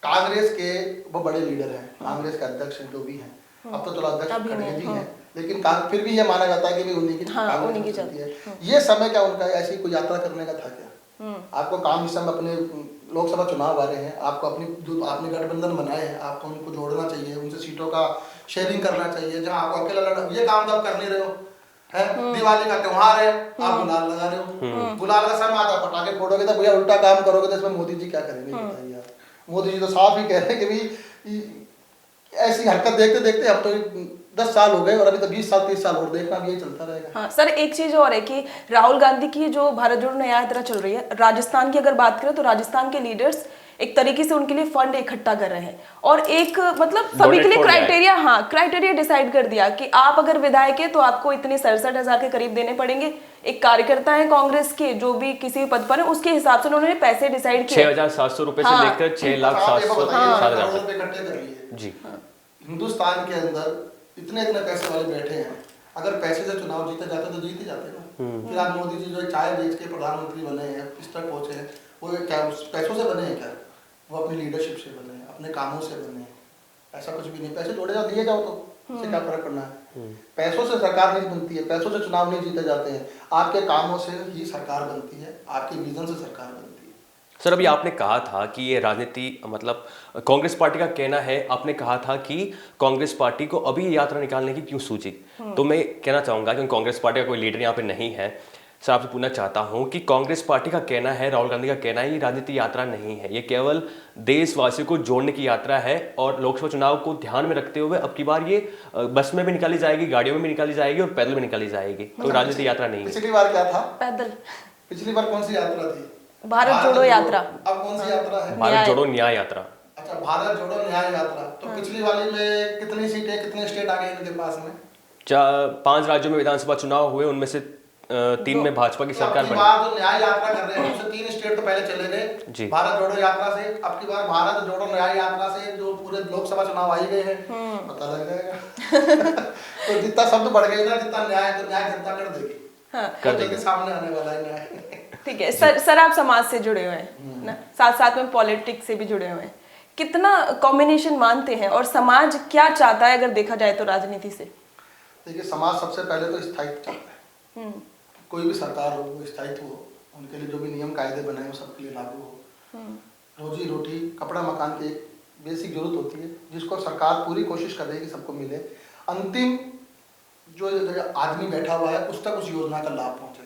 कांग्रेस के वो बड़े लीडर हैं, कांग्रेस के अध्यक्ष जो भी हैं, अब तो चलो अध्यक्ष खड़गे जी हैं, लेकिन फिर भी ये माना जाता है कि उन्हीं की कांग्रेस चलती है। ये समय क्या उनका ऐसी कोई यात्रा करने का था क्या? आपको काम इस समय अपने लोकसभा चुनाव आ रहे हैं, आपको आपने गठबंधन बनाए हैं, आपको उनको जोड़ना चाहिए, उनसे सीटों का शेयरिंग करना चाहिए। जहाँ आपको अकेला लड़ा, ये काम तो आप कर नहीं रहे हो। है दिवाली का त्योहार है, आप गुलाल लगा रहे हो, गुलाल का समय आता है पटाखे फोड़ोगे, तो भैया उल्टा काम करोगे तो इसमें मोदी जी क्या करेंगे बताइए आप? मोदी जी तो साफ ही कह रहे हैं कि भाई ऐसी हरकत देखते देखते अब तो 10 साल हो गए और अभी तो 20 साल 30 साल और देखना अब यही चलता रहेगा। हाँ सर, एक चीज और है कि राहुल गांधी की जो भारत जोड़ो न्याय यात्रा चल रही है, राजस्थान की अगर बात करें तो राजस्थान के लीडर्स एक तरीके से उनके लिए फंड इकट्ठा कर रहे हैं और एक मतलब सभी के लिए क्राइटेरिया डिसाइड कर दिया कि आप अगर विधायक है तो आपको इतने 67,000 के करीब देने पड़ेंगे। एक कार्यकर्ता है कांग्रेस के जो भी किसी भी पद पर है उसके हिसाब से उन्होंने पैसे डिसाइड किए 6,700 रुपए से लेकर 6,700,000 इकट्ठे कर लिए जी। हिंदुस्तान के अंदर इतने पैसे वाले बैठे हैं, अगर पैसे से चुनाव जीते जाते तो जीते जाते ना। फिर आज मोदी जी जो चाय बेच के प्रधानमंत्री बने हैं, इस तक पहुंचे हैं, वो क्या पैसों से बने हैं क्या? वो अपनी लीडरशिप से बने हैं, अपने कामों से बने हैं। ऐसा कुछ भी नहीं, पैसे जोड़े जाओ दिए जाओ तो इससे क्या फर्क पड़ना है? पैसों से सरकार नहीं बनती है, पैसों से चुनाव नहीं जीते जाते हैं, आपके कामों से ही सरकार बनती है, आपके विजन से सरकार बनती है। सर अभी आपने कहा था कि ये राजनीति मतलब कांग्रेस पार्टी का कहना है, आपने कहा था कि कांग्रेस पार्टी को अभी ये यात्रा निकालने की क्यों सूझी? तो मैं कहना चाहूंगा कि कांग्रेस पार्टी का कोई लीडर यहाँ पे नहीं है। सर आपसे पूछना चाहता हूँ कि कांग्रेस पार्टी का कहना है, राहुल गांधी का कहना है, ये राजनीति यात्रा नहीं है, ये केवल देशवासियों को जोड़ने की यात्रा है और लोकसभा चुनाव को ध्यान में रखते हुए अब की बार ये बस में भी निकाली जाएगी, गाड़ियों में भी निकाली जाएगी और पैदल भी निकाली जाएगी। तो राजनीति यात्रा नहीं है। पिछली बार क्या था? पैदल। पिछली बार कौन सी यात्रा थी? भारत जोड़ो यात्रा। अब कौन सी यात्रा है? भारत जोड़ो न्याय यात्रा। अच्छा, भारत जोड़ो न्याय यात्रा। तो पिछली वाली में कितनी सीटें, कितने स्टेट आ गए इनके पास में? 5 राज्यों में विधानसभा चुनाव हुए, उनमें से 3 में भाजपा की सरकार बनी। बार जो न्याय यात्रा कर रहे हैं उससे 3 स्टेट तो पहले चले गए भारत जोड़ो यात्रा से। अब की बार भारत जोड़ो न्याय यात्रा से जो पूरे लोकसभा चुनाव आई गए हैं, पता लग जाएगा। तो जितना शब्द बढ़ गए ना, जितना न्याय, तो न्याय जनता कर देगी। कर देगी, सामने आने वाला है न्याय। ठीक है सर आप समाज से जुड़े हुए हैं ना, साथ साथ में पॉलिटिक्स से भी जुड़े हुए हैं, कितना कॉम्बिनेशन मानते हैं और समाज क्या चाहता है अगर देखा जाए तो राजनीति से? देखिए समाज सबसे पहले तो स्थायित्व चाहता है। कोई भी सरकार हो वो स्थायित्व हो, उनके लिए जो भी नियम कायदे बनाए हो सबके लिए लागू हो। रोजी रोटी कपड़ा मकान की एक बेसिक जरूरत होती है जिसको सरकार पूरी कोशिश कर रही है कि सबको मिले। अंतिम जो आदमी बैठा हुआ है उस तक उस योजना का लाभ पहुंचे,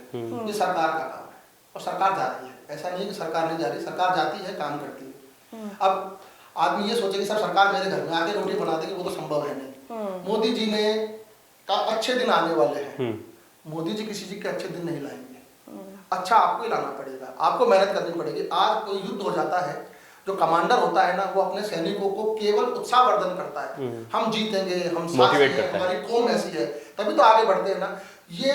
ये सरकार का काम है और सरकार जा रही है। ऐसा नहीं कि सरकार नहीं जा रही, सरकार जाती है, काम करती है। अब आदमी ये सोचे कि सर सरकार मेरे घर में आके रोटी बना देगी, वो तो संभव है नहीं। मोदी जी ने का अच्छे दिन आने वाले हैं, मोदी जी किसी चीज के अच्छे दिन नहीं लाएंगे। अच्छा आपको ही लाना पड़ेगा, आपको मेहनत करनी पड़ेगी। आज कोई युद्ध हो जाता है, जो कमांडर होता है ना वो अपने सैनिकों को केवल उत्साहवर्धन करता है, हम जीतेंगे, हम साथ हैं, हमारी कौम ऐसी है, तभी तो आगे बढ़ते हैं ना। ये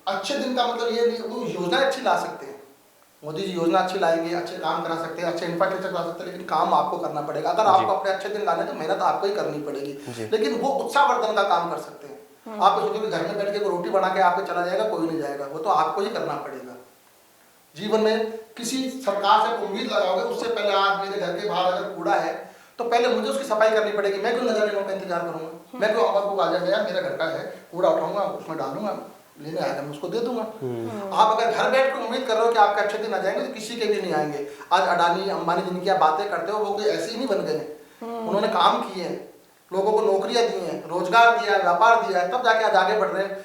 अच्छे दिन का मतलब ये नहीं, वो योजना अच्छी ला सकते हैं, मोदी जी योजना अच्छी लाएंगे, अच्छे काम करा सकते हैं, अच्छे इंफ्रास्ट्रक्चर करा सकते हैं, लेकिन काम आपको करना पड़ेगा। अगर आपको अपने अच्छे दिन लाने तो मेहनत आपको ही करनी पड़ेगी, लेकिन वो उत्साहवर्धन का काम कर सकते हैं। आप सोचो कि घर में बैठ के रोटी बना के आपके चला जाएगा, कोई नहीं जाएगा, वो तो आपको ही करना पड़ेगा। जीवन में किसी सरकार से उम्मीद लगाओगे, उससे पहले आज मेरे घर के बाहर अगर कूड़ा है तो पहले मुझे उसकी सफाई करनी पड़ेगी। मैं क्यों नगर निगम का इंतजार करूंगा? मैं क्यों आवाज को आ जाएगा यार मेरा घर का है, कूड़ा उठाऊंगा उसमें डालूंगा, लेने आएगा मैं उसको दे दूंगा। आप अगर घर बैठ कर उम्मीद कर रहे हो कि आपके अच्छे दिन आ जाएंगे तो किसी के भी नहीं आएंगे। आज अडानी अंबानी जिनकी आप बातें करते हो वो कोई ऐसे ही नहीं बन गए, उन्होंने काम किए हैं, लोगों को नौकरियां दी हैं, रोजगार दिया है, व्यापार दिया है, तब जाके आज आगे बढ़ रहे हैं।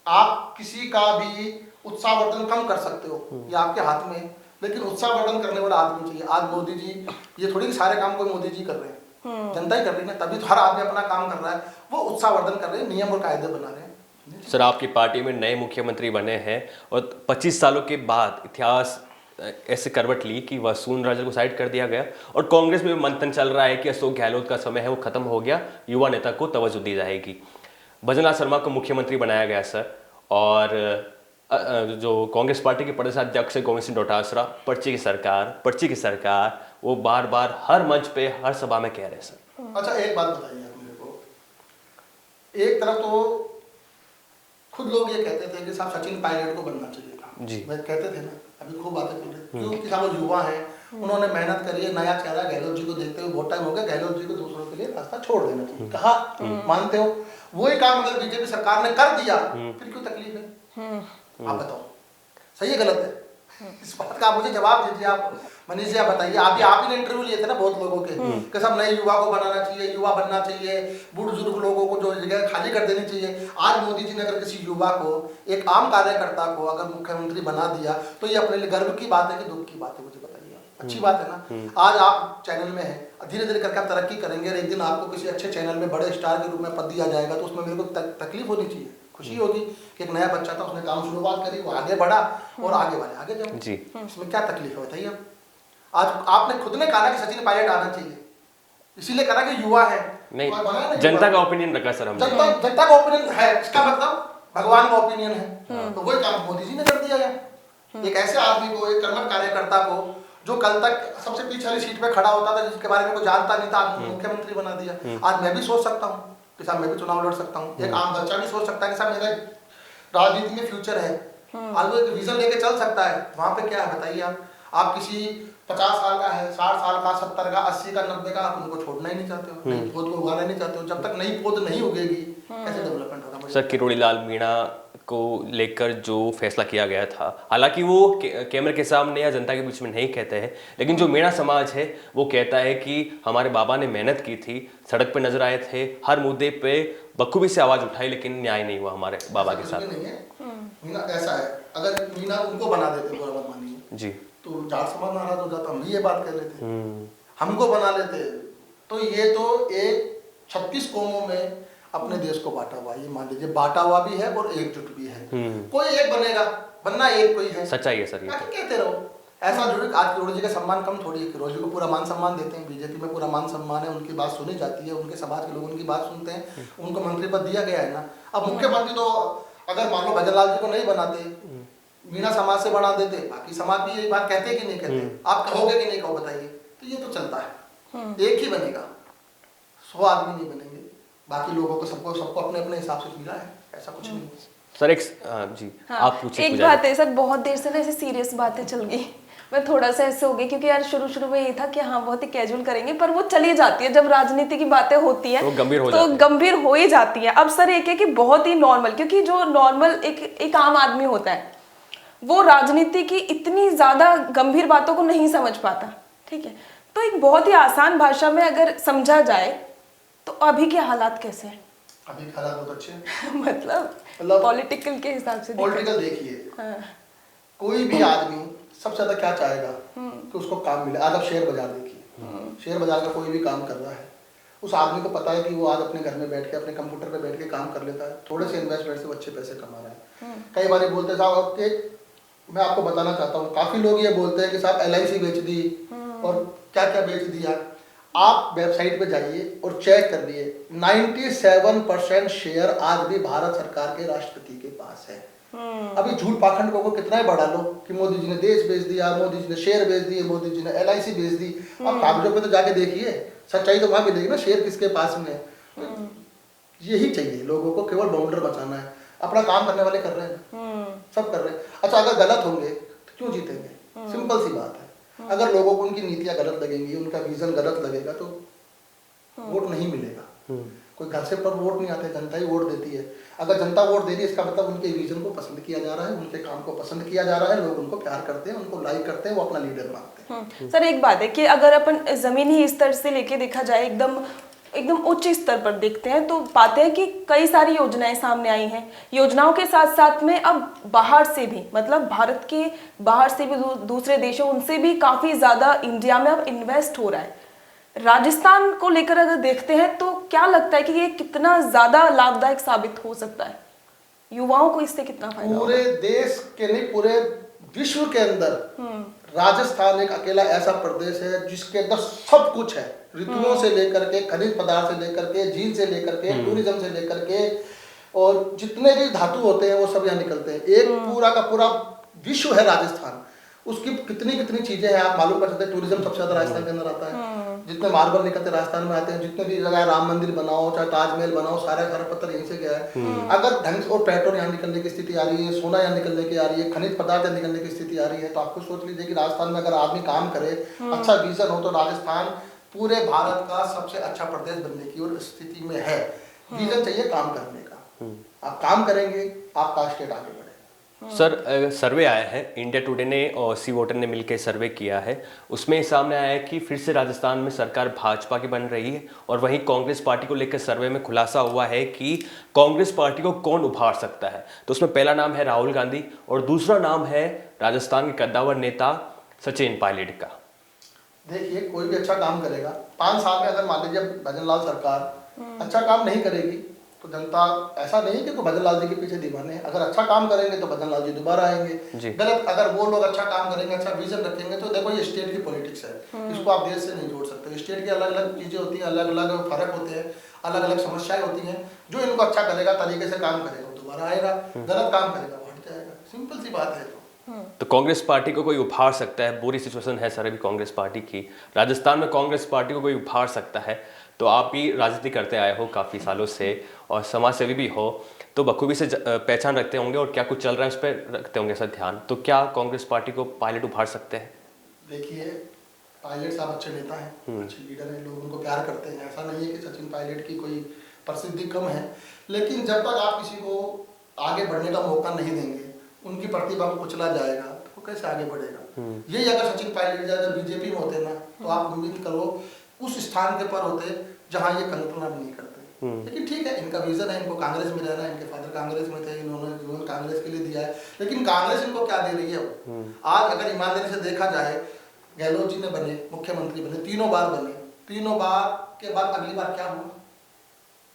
आप किसी का भी उत्साहवर्धन कम कर सकते हो, ये आपके हाथ में है, लेकिन उत्साहवर्धन करने वाला आदमी चाहिए। आज मोदी जी, ये थोड़ी सारे काम कोई मोदी जी कर रहे हैं, जनता ही कर रही है ना, तभी तो हर आदमी अपना काम कर रहा है। वो उत्साहवर्धन कर रहे हैं, नियम और कायदे बना रहे हैं। सर आपकी पार्टी में नए मुख्यमंत्री बने हैं और 25 सालों के बाद इतिहास ऐसे करवट ली कि वसुंधरा राजे को साइड कर दिया गया और कांग्रेस में भी मंथन चल रहा है कि अशोक गहलोत का समय है वो खत्म हो गया, युवा नेता को तवज्जो दी जाएगी। भजनलाल शर्मा को मुख्यमंत्री बनाया गया सर, और जो कांग्रेस पार्टी के प्रदेशाध्यक्ष है गोविंद सिंह डोटासरा, पर्ची की सरकार, वो बार बार हर मंच पे हर सभा में कह रहे हैं सर। अच्छा एक बात बताइए आप मेरे को, एक तरफ तो खुद लोग ये कहते थे कि साहब सचिन पायलट को बनना चाहिए था जी, मैं कहते थे ना, अभी खूब बातें कर रहे थे क्योंकि साहब वो युवा हैं, उन्होंने मेहनत करी है, नया चेहरा गहलोत जी को देखते हुए बहुत टाइम हो गया, गहलोत जी को दूसरों के लिए रास्ता छोड़ देना चाहिए, कहा मानते हो? वही काम अगर बीजेपी सरकार ने कर दिया फिर क्यों तकलीफ है? आप बताओ सही है गलत है? इस बात का आप मुझे जवाब दीजिए। आप मनीष जी आप बताइए, आप ही ने इंटरव्यू लिए थे ना बहुत लोगों के कि सब नए युवा को बनाना चाहिए, युवा बनना चाहिए, बुढ़ बुजुर्ग लोगों को जो जगह खाली कर देनी चाहिए। आज मोदी जी ने अगर किसी युवा को, एक आम कार्यकर्ता को अगर मुख्यमंत्री बना दिया तो ये अपने लिए गर्व की बात है कि दुख की बात है? मुझे बताइए, अच्छी बात है ना? आज आप चैनल में हैं, धीरे धीरे करके आप तरक्की करेंगे और एक दिन आपको किसी अच्छे चैनल में बड़े स्टार के रूप में पद दिया जाएगा तो उसमें मेरे को तकलीफ होनी चाहिए, खुशी होगी कि एक नया बच्चा था, उसने काम शुरुआत करी, वो आगे बढ़ा और आगे वाले आगे जाओ जी। इसमें क्या तकलीफ है बताइए? आज आपने खुद ने कहा कि सचिन पायलट आना चाहिए, इसीलिए कहा कि युवा है, नहीं जनता का ओपिनियन रखा सर हमने, जनता का ओपिनियन है, इसका मतलब भगवान का ओपिनियन है। तो वही काम मोदी जी ने कर दिया है। एक ऐसे आदमी को, एक कर्मठ कार्यकर्ता को जो कल तक सबसे पीछे वाली सीट पे खड़ा होता था, जिसके बारे में कोई जानता नहीं था, आज मुख्यमंत्री बना दिया। आज मैं भी सोच सकता हूँ कि साहब मैं भी चुनाव लड़ सकता हूँ, एक आम बच्चा भी सोच सकता है कि साहब मेरा राजनीति में फ्यूचर है, आज वो एक विजन लेके चल सकता है। वहां पे क्या है बताइए? आप किसी 50 साल का है, 60 साल का, 70 का, 80 का, 90 का, आप उनको छोड़ना ही नहीं चाहते हो, नई पौध को उगाना नहीं चाहते हो। जब तक नई पौध नहीं उगेगी कैसे डेवलपमेंट होगा? सर किरोड़ी लाल मीणा को लेकर जो फैसला किया गया था, हालांकि वो कैमरे के सामने या जनता के बीच में नहीं कहते हैं, लेकिन जो मीणा समाज है वो कहता है कि हमारे बाबा ने मेहनत की थी, सड़क पे नजर आए थे, हर मुद्दे पे बखूबी से आवाज उठाई, लेकिन न्याय नहीं हुआ हमारे बाबा के साथ। नहीं है मीना, ऐसा है अगर मीना उनको बना देते बुरा मत मानिए जी, तो जाट समाज नाराज हो जाता, हम भी ये बात कह लेते, हमको बना लेते तो ये तो एक 36 कौमों में अपने देश को बांटा हुआ, ये मान लीजिए बांटा हुआ भी है और एकजुट भी है। कोई एक बनेगा, बनना एक कोई है, सच्चाई है सर, ये कहते रहो ऐसा जरूर। आज किरोड़ी जी का सम्मान कम थोड़ी है, किरोड़ी जी को पूरा मान सम्मान देते हैं, बीजेपी में पूरा मान सम्मान है, उनकी बात सुनी जाती है, उनके समाज के लोग उनकी बात सुनते हैं, उनको मंत्री पद दिया गया है ना। अब मुख्यमंत्री तो अगर मान लो भजनलाल जी को नहीं बनाते, मीणा समाज से बना देते, बाकी समाज भी यही बात कहते कि नहीं कहते? आप कहोगे कि नहीं कहो बताइए? तो ये तो चलता है, एक ही बनेगा, 100 आदमी नहीं बनेंगे, बाकी लोगों को सबको अपने अपने हिसाब से मिला है, ऐसा कुछ नहीं सर। एक जी हाँ, आप पूछिए। एक बात है सर, बहुत देर से ना ऐसे सीरियस बातें चल गई, मैं थोड़ा सा ऐसे हो गई क्योंकि यार शुरू में ये था कि हाँ बहुत ही कैजुअल करेंगे, पर वो चली जाती है, जब राजनीति की बातें होती है तो गंभीर हो ही जाती है। अब सर एक है कि बहुत ही नॉर्मल, क्योंकि जो नॉर्मल एक आम आदमी होता है वो राजनीति की इतनी ज्यादा गंभीर बातों को नहीं समझ पाता, ठीक है? तो एक बहुत ही आसान भाषा में अगर समझा जाए तो अभी के हालात कैसे हैं? अभी के हालात बहुत अच्छे हैं मतलब पॉलिटिकल के हिसाब से पॉलिटिकल देखिए, हाँ। कोई भी आदमी सबसे ज्यादा क्या चाहेगा कि उसको काम मिले। आज आप शेयर बाजार देखिए, शेयर बाजार का कोई भी काम कर रहा है, उस आदमी को पता है कि वो आज अपने घर में बैठ के, अपने कंप्यूटर पे बैठ के काम कर लेता है, थोड़े से इन्वेस्टमेंट से वो अच्छे पैसे कमा रहा है। कई बार बोलते साहब कि मैं आपको बताना चाहता हूँ, काफी लोग ये बोलते हैं कि साहब LIC बेच दी और क्या क्या बेच दिया। आप वेबसाइट पे जाइए और चेक कर लिए, 97% शेयर आज भी भारत सरकार के राष्ट्रपति के पास है। अभी झूठ पाखंड को कितना ही बढ़ा लो कि मोदी जी ने देश बेच दिया, मोदी जी ने शेयर बेच दिए, मोदी जी ने LIC बेच दी। अब कागजों पे तो जाके देखिए, सच्चाई तो वहां मिलेगी ना, शेयर किसके पास में है। यही चाहिए लोगों को, केवल बाउंडर बचाना है, अपना काम करने वाले कर रहे हैं, सब कर रहे हैं। अच्छा अगर गलत होंगे तो क्यों जीतेंगे? सिंपल सी बात है। अगर लोगों को उनकी नीतियां गलत लगेंगी, उनका विजन गलत लगेगा तो वोट नहीं मिलेगा। कोई घर से पर वोट नहीं आते, जनता ही वोट देती है। अगर जनता वोट दे रही है इसका मतलब उनके विजन को पसंद किया जा रहा है, उनके काम को पसंद किया जा रहा है, लोग उनको प्यार करते हैं, उनको लाइक करते हैं, वो अपना लीडर मानते हैं। सर एक बात है कि अगर अपन जमीनी स्तर से लेके देखा जाए, एकदम एकदम उच्च स्तर पर देखते हैं तो पाते हैं कि कई सारी योजनाएं सामने आई हैं। योजनाओं के साथ साथ में अब बाहर से भी, मतलब भारत के बाहर से भी दूसरे देशों, उनसे भी काफी ज्यादा इंडिया में अब इन्वेस्ट हो रहा है। राजस्थान को लेकर अगर देखते हैं तो क्या लगता है कि ये कितना ज्यादा लाभदायक साबित हो सकता है, युवाओं को इससे कितना फायदा पूरे देश के नहीं, पूरे विश्व के अंदर राजस्थान एक अकेला ऐसा प्रदेश है जिसके अंदर सब कुछ है, ऋतुओं से लेकर के, खनिज पदार्थ से लेकर के, झील से लेकर के, टूरिज्म से लेकर के, और जितने भी धातु होते हैं वो सब यहाँ निकलते हैं। एक पूरा का पूरा विश्व है राजस्थान। उसकी कितनी कितनी चीजें हैं आप मालूम कर सकते हैं। टूरिज्म सबसे ज्यादा राजस्थान के अंदर आता है, जितने मार्बल निकलते राजस्थान में आते हैं, जितने भी जगह राम मंदिर बनाओ चाहे ताजमहल बनाओ, सारा पत्थर यहीं से गया है। अगर ढंग और पेट्रोल यहाँ निकलने की स्थिति आ रही है, सोना यहाँ निकलने की आ रही है, खनिज पदार्थ यहाँ निकलने की स्थिति आ रही है, तो आपको सोच लीजिए कि राजस्थान में अगर आदमी काम करे, अच्छा विजन हो, तो राजस्थान पूरे भारत का सबसे अच्छा प्रदेश बनने की और स्थिति में है। विजन चाहिए काम करने का, आप काम करेंगे आपका स्टेट आगे बढ़ेगा। सर सर्वे आया है, इंडिया टुडे ने और सी वोटर ने मिलकर सर्वे किया है, उसमें सामने आया है कि फिर से राजस्थान में सरकार भाजपा की बन रही है। और वहीं कांग्रेस पार्टी को लेकर सर्वे में खुलासा हुआ है कि कांग्रेस पार्टी को कौन उभार सकता है। तो उसमें पहला नाम है राहुल गांधी और दूसरा नाम है राजस्थान के कद्दावर नेता सचिन पायलट का। देखिए, कोई भी अच्छा काम करेगा, 5 साल में अगर मान लीजिए भजन लाल सरकार अच्छा काम नहीं करेगी तो जनता, ऐसा नहीं कि भजन लाल जी के पीछे दीवाने हैं, अगर अच्छा काम करेंगे तो भजन लाल जी दोबारा आएंगे। गलत अगर वो लोग अच्छा काम करेंगे, अच्छा विजन रखेंगे, तो देखो ये स्टेट की पॉलिटिक्स है, इसको आप देश से नहीं जोड़ सकते। स्टेट की अलग अलग चीजें होती हैं, अलग अलग फर्क होते हैं, अलग अलग समस्याएं होती हैं। जो इनको अच्छा करेगा, तरीके से काम करेगा, दोबारा आएगा, गलत काम करेगा हट जाएगा, सिंपल सी बात है। तो कांग्रेस पार्टी को कोई उभार सकता है, बुरी सिचुएशन है सर अभी कांग्रेस पार्टी की, राजस्थान में कांग्रेस पार्टी को कोई उभार सकता है। तो आप भी राजनीति करते आए हो काफ़ी सालों से और समाज सेवी भी हो, तो बखूबी से पहचान रखते होंगे और क्या कुछ चल रहा है उस पर रखते होंगे सर ध्यान। तो क्या कांग्रेस पार्टी को पायलट उभार सकते हैं? देखिए, पायलट साहब अच्छे नेता हैं, अच्छे लीडर हैं, लोग उनको प्यार करते हैं। ऐसा नहीं है कि सचिन पायलट की कोई प्रसिद्धि कम है, लेकिन जब तक आप किसी को आगे बढ़ने का मौका नहीं देंगे, उनकी प्रतिभा को कुचला जाएगा, तो वो कैसे आगे बढ़ेगा। यही अगर सचिन पायलट अगर बीजेपी में होते ना, तो आप उम्मीद करो उस स्थान के पर होते जहां ये कल्पना भी नहीं करते। लेकिन ठीक है, इनका विजन है, इनको कांग्रेस में रहना है, इनके फादर कांग्रेस में थे, इन्होंने जीवन कांग्रेस के लिए दिया है, लेकिन कांग्रेस इनको क्या दे रही है। आज अगर ईमानदारी से देखा जाए, गहलोत जी ने बने मुख्यमंत्री बने, 3 बार बने, 3 बार के बाद अगली बार क्या हुआ,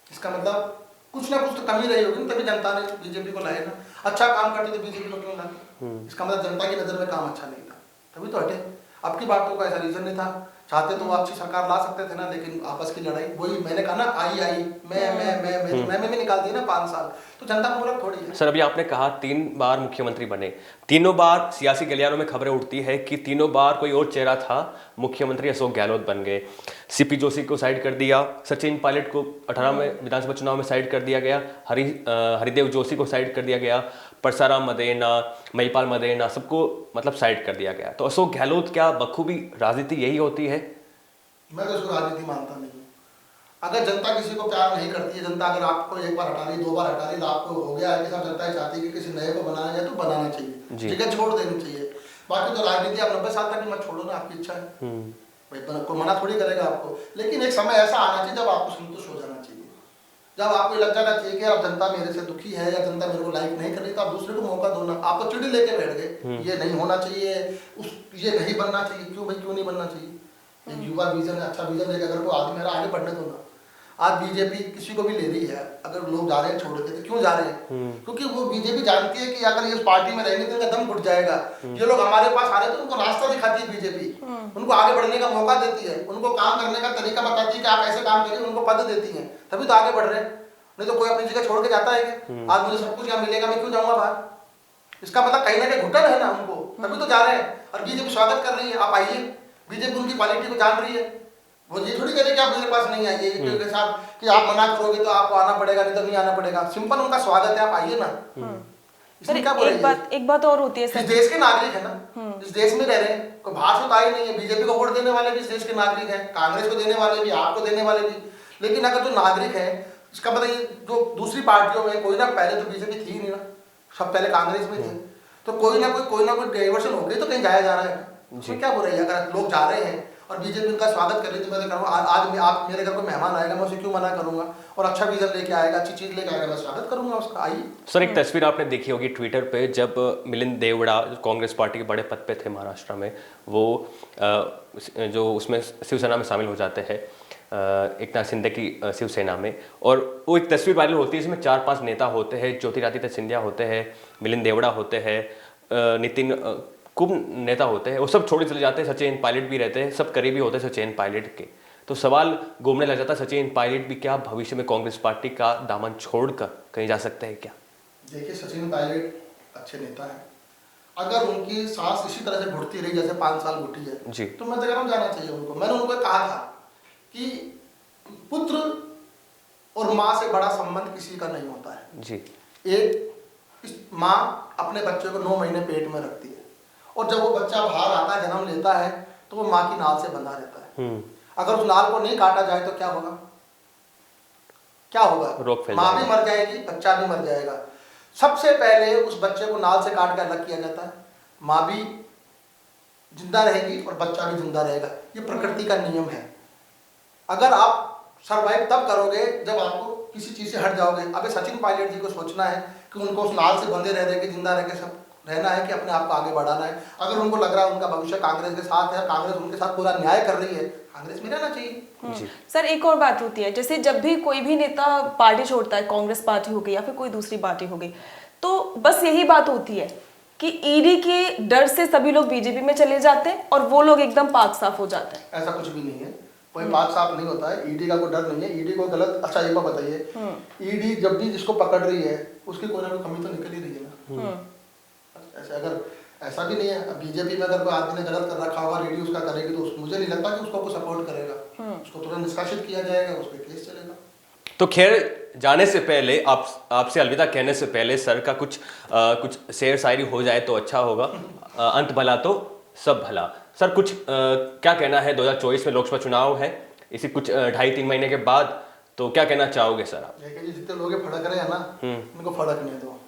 इसका मतलब कुछ ना कुछ तो कमी रही होगी, तभी जनता ने बीजेपी को लाया ना। अच्छा काम करते तो बीजेपी को क्यों लाते, इसका मतलब जनता की नजर में काम अच्छा नहीं था, तभी तो हटे। अब की बात तो कोई ऐसा रीजन नहीं था, चाहते तो वो अच्छी सरकार ला सकते थे ना, लेकिन आपस की लड़ाई, वही मैंने कहा ना, मैं भी निकाल दिया ना 5 साल, तो जनता मूर्ख थोड़ी है। सर अभी आपने कहा 3 बार मुख्यमंत्री बने, तीनों बार सियासी गलियारों में खबरें उठती है कि तीनों बार कोई और चेहरा था, मुख्यमंत्री अशोक गहलोत बन गए, सीपी जोशी को साइड कर दिया, सचिन पायलट को 18 में विधानसभा चुनाव में साइड कर दिया गया, हरिदेव जोशी को साइड कर दिया गया, परसाराम मदेना, महिपाल मदेना, सबको मतलब साइड कर दिया गया। तो अशोक गहलोत क्या बखूबी राजनीति यही होती है? मैं तो इसको राजनीति मानता नहीं हूँ। अगर जनता किसी को प्यार नहीं करती है, जनता अगर आपको 1 बार हटा रही, 2 बार हटा रही, तो आपको हो गया है कि सब जनता चाहती है कि किसी नए को बनाना है, तो बनाना चाहिए, जगह छोड़ देनी चाहिए। बाकी तो राजनीति आप 90 साल तक मत छोड़ो ना, आपकी इच्छा है, भाई कोई मना थोड़ी करेगा आपको, लेकिन एक समय ऐसा आना चाहिए जब आपको संतुष्ट हो जाना चाहिए, जब आपको लग जाना चाहिए कि अब जनता मेरे से दुखी है या जनता मेरे को लाइक नहीं कर रही, तो आप दूसरे को मौका दो ना। आप तो चिड़ी लेके बैठ गए, ये नहीं होना चाहिए, ये नहीं बनना चाहिए, क्यों भाई क्यों नहीं बनना चाहिए। एक युवा विजन है, अच्छा विजन लेके अगर कोई आदमी मेरा आगे बढ़ने दो ना। आज बीजेपी किसी को भी ले रही है, अगर लोग जा रहे हैं छोड़ के, तो क्यों जा रहे हैं, क्योंकि वो बीजेपी जानती है कि अगर इस पार्टी में रहेंगे तो इनका दम घुट जाएगा। ये लोग हमारे पास आ रहे हैं तो उनको रास्ता दिखाती है बीजेपी, उनको आगे बढ़ने का मौका देती है, उनको काम करने का तरीका बताती है कि आप ऐसे काम करिए, उनको पद देती है, तभी तो आगे बढ़ रहे हैं। नहीं तो कोई अपनी जगह छोड़ के जाता है कि आज मुझे सब कुछ यहाँ मिलेगा, मैं क्यों जाऊंगा बाहर। इसका मतलब कहीं ना कहीं घुटन है ना उनको, तभी तो जा रहे हैं। और बीजेपी स्वागत कर रही है, आप आइए, बीजेपी उनकी क्वालिटी को जान रही है, वो ये थोड़ी कह रही कि आप मेरे पास नहीं आइए, क्योंकि साहब कि आप मना करोगे तो आपको आना पड़ेगा, नहीं तो नहीं आना पड़ेगा। सिंपल उनका स्वागत है, आप आइए ना। एक बात और होती है, इस देश के नागरिक है ना, इस देश में रह रहे हैं, कोई बाहर से तो आए नहीं है। बीजेपी को वोट देने वाले भी इस देश के नागरिक हैं, कांग्रेस को देने वाले भी, आपको देने वाले भी, लेकिन अगर जो नागरिक है इसका मतलब ये जो दूसरी पार्टियों में कोई ना, पहले तो बीजेपी थी ही नहीं ना, सब पहले कांग्रेस में थे, तो कोई ना कोई डाइवर्शन हो गई, तो कहीं जाया जा रहा है, उसमें क्या बुराई है? अगर लोग जा रहे हैं और बीजेपी उनका स्वागत कर रही है, तो मैं करूँगा आज आप मेरे घर कोई मेहमान आएगा, मैं उसे क्यों मना करूंगा? और अच्छा विजन लेके आएगा, अच्छी चीज लेके आएगा, मैं स्वागत करूंगा उसका, आइए। सर एक तस्वीर आपने देखी होगी ट्विटर पे, जब मिलिंद देवड़ा कांग्रेस पार्टी के बड़े पद पे थे महाराष्ट्र में, वो जो उसमें शिवसेना में शामिल हो जाते हैं, एकनाथ शिंदे की शिवसेना में, और वो एक तस्वीर वायरल होती है, इसमें 4-5 नेता होते हैं, ज्योतिरादित्य सिंधिया होते हैं, मिलिंद देवड़ा होते हैं, नितिन खूब नेता होते हैं, वो सब छोड़ चले जाते हैं, सचिन पायलट भी रहते हैं, सब करीबी होते हैं सचिन पायलट के। तो सवाल घूमने लग जाता है, सचिन पायलट भी क्या भविष्य में कांग्रेस पार्टी का दामन छोड़कर कहीं जा सकते हैं क्या? देखिए, सचिन पायलट अच्छे नेता हैं, अगर उनकी सांस इसी तरह से घुटती रही जैसे 5 साल घुटी है जी, तो मैं तो कह रहा हूँ जाना चाहिए उनको। मैंने उनको कहा था कि पुत्र और माँ से बड़ा संबंध किसी का नहीं होता है जी। एक माँ अपने बच्चे को 9 महीने पेट में रखती है, और जब वो बच्चा बाहर आता है, जन्म लेता है, तो वो माँ की नाल से बंधा रहता है। अगर उस नाल को नहीं काटा जाए तो क्या होगा? क्या होगा? रोग फैल माँ भी जाएगा। मर जाएगी, बच्चा भी मर जाएगा। सबसे पहले उस बच्चे को नाल से काट कर अलग किया जाता है, माँ भी जिंदा रहेगी और बच्चा भी जिंदा रहेगा। ये प्रकृति का नियम है। अगर आप सरवाइव तब करोगे जब आपको किसी चीज से हट जाओगे। अबे सचिन पायलट जी को सोचना है कि उनको उस नाल से बंधे रह के जिंदा रह के सब रहना है कि अपने आप को आगे बढ़ाना है। अगर उनको लग रहा है उनका भविष्य कांग्रेस के साथ है, कांग्रेस उनके साथ पूरा न्याय कर रही है, कांग्रेस में रहना चाहिए। सर एक और बात होती है, जैसे जब भी कोई भी नेता पार्टी छोड़ता है, कांग्रेस पार्टी हो गई या फिर कोई दूसरी पार्टी हो गई, तो बस यही बात होती है कि ईडी के डर से सभी लोग बीजेपी में चले जाते हैं और वो लोग एकदम पाक साफ हो जाते हैं। ऐसा कुछ भी नहीं है, कोई पाक साफ नहीं होता है। ईडी का कोई डर नहीं है, ईडी को गलत। अच्छा एक बात बताइए, ईडी जब भी जिसको पकड़ रही है उसकी कोई ना कोई कमी तो निकल ही रही है ना। ऐसे अगर ऐसा भी नहीं है, बीजेपी में अगर कोई आदमी ने गलत कर रखा होगा, ईडी उसका करेगी, तो मुझे नहीं लगता कि उसको कोई सपोर्ट करेगा। उसको तुरंत निष्कासित किया जाएगा, उस पर केस चलेगा। तो खैर जाने से पहले आपसे अलविदा कहने से पहले सर का कुछ शेर शायरी हो जाए तो अच्छा होगा। अंत भला तो सब भला। सर कुछ क्या कहना है, 2024 में लोकसभा चुनाव है, इसी कुछ 2.5-3 महीने के बाद, तो क्या कहना चाहोगे सर आप? देखिए जी, जितने लोग फड़क रहे हैं ना, उनको फड़कने दो।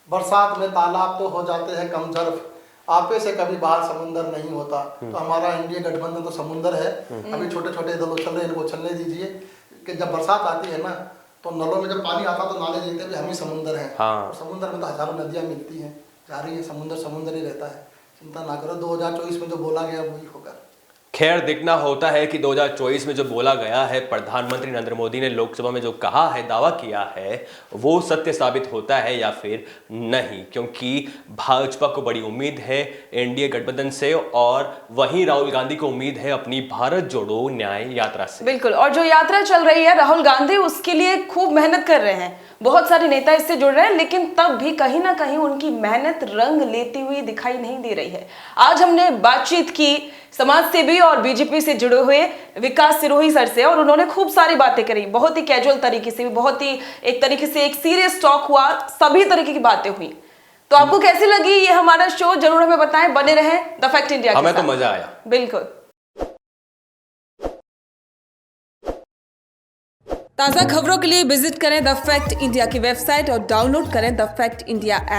बरसात में तालाब तो हो जाते हैं कम जर्फ, आपे से कभी बाहर समुंदर नहीं होता। तो हमारा इंडिया गठबंधन तो समुंदर है। अभी छोटे छोटे दल उछल रहे हैं, इनको उछलने दीजिए कि जब बरसात आती है ना, तो नलों में जब पानी आता तो नाले देखते हैं हम ही समुंदर हैं। और समुंदर में तो हजारों नदियां मिलती हैं, जा रही है, समुंदर ही रहता है। चिंता ना करो, 2024 में जो बोला गया वही होगा। खैर देखना होता है कि 2024 में जो बोला गया है, प्रधानमंत्री नरेंद्र मोदी ने लोकसभा में जो कहा है, दावा किया है, वो सत्य साबित होता है या फिर नहीं, क्योंकि भाजपा को बड़ी उम्मीद है एनडीए गठबंधन से, और वहीं राहुल गांधी को उम्मीद है अपनी भारत जोड़ो न्याय यात्रा से। बिल्कुल, और जो यात्रा चल रही है राहुल गांधी उसके लिए खूब मेहनत कर रहे हैं, बहुत सारे नेता इससे जुड़ रहे हैं, लेकिन तब भी कहीं ना कहीं उनकी मेहनत रंग लेती हुई दिखाई नहीं दे रही है। आज हमने बातचीत की समाज सेवी और बीजेपी से जुड़े हुए विकास सिरोही सर से, और उन्होंने खूब सारी बातें करी, बहुत ही कैजुअल तरीके से, बहुत ही एक तरीके से एक सीरियस टॉक हुआ, सभी तरीके की बातें हुई। तो आपको कैसी लगी ये हमारा शो, जरूर हमें बताएं। बने रहें द फैक्ट इंडिया के साथ। हमें तो मजा आया। बिल्कुल। ताज़ा खबरों के लिए विजिट करें द फैक्ट इंडिया की वेबसाइट और डाउनलोड करें द फैक्ट इंडिया ऐप।